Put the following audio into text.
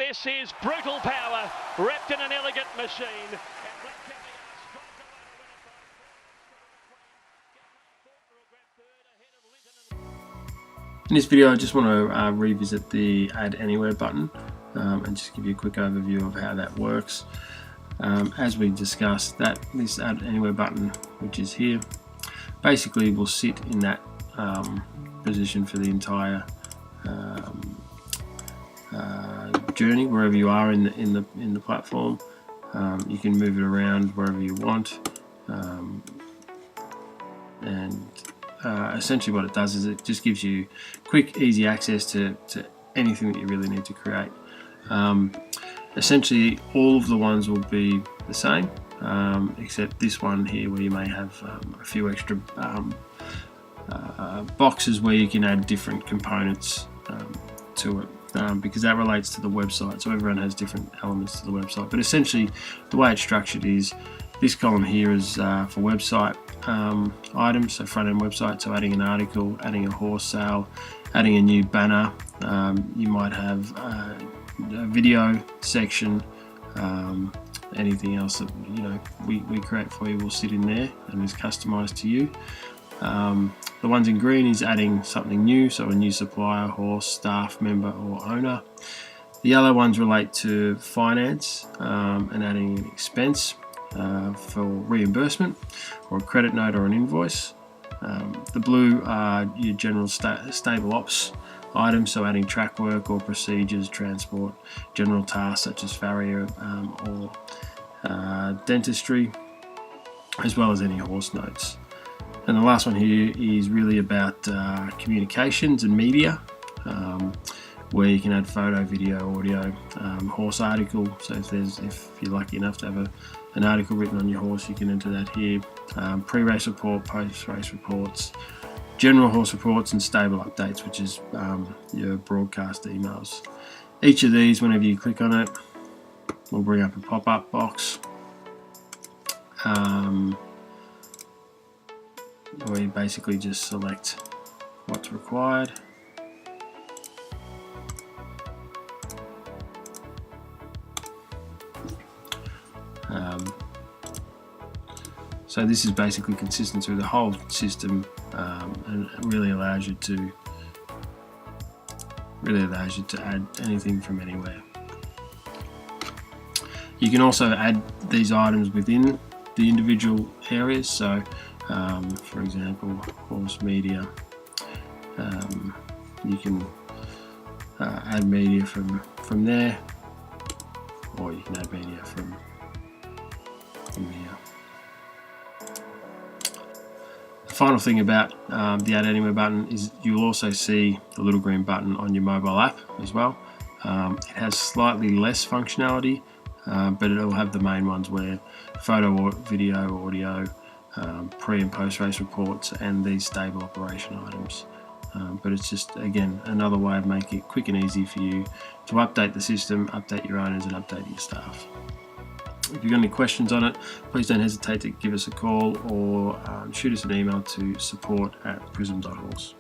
This is brutal power wrapped in an elegant machine. In this video I just want to revisit the Add Anywhere button and just give you a quick overview of how that works. As we discussed, this Add Anywhere button, which is here, basically will sit in that position for the entire journey wherever you are in the platform. You can move it around wherever you want, and essentially what it does is it just gives you quick, easy access to anything that you really need to create. Essentially all of the ones will be the same, except this one here where you may have a few extra boxes where you can add different components to it, because that relates to the website, so everyone has different elements to the website. But essentially the way it's structured is this column here is for website items, so front-end website, so adding an article, adding a horse sale, adding a new banner. You might have a video section, anything else that we create for you will sit in there and is customized to you. The ones in green is adding something new, so a new supplier, horse, staff member or owner. The yellow ones relate to finance and adding an expense for reimbursement or a credit note or an invoice. The blue are your general stable ops items, so adding track work or procedures, transport, general tasks such as farrier or dentistry, as well as any horse notes. And the last one here is really about communications and media, where you can add photo, video, audio, horse article. So if you're lucky enough to have an article written on your horse, you can enter that here. Pre-race report, post-race reports, general horse reports, and stable updates, which is your broadcast emails. Each of these, whenever you click on it, will bring up a pop-up box where you basically just select what's required. So this is basically consistent through the whole system, and it really allows you to add anything from anywhere. You can also add these items within the individual areas. So for example, horse media, you can add media from there, or you can add media from here. The final thing about the Add Anywhere button is you'll also see the little green button on your mobile app as well. It has slightly less functionality, but it'll have the main ones where photo, or video, audio, pre and post race reports, and these stable operation items. But it's just, again, another way of making it quick and easy for you to update the system, update your owners, and update your staff. If you've got any questions on it, please don't hesitate to give us a call or shoot us an email to support@prism.horse.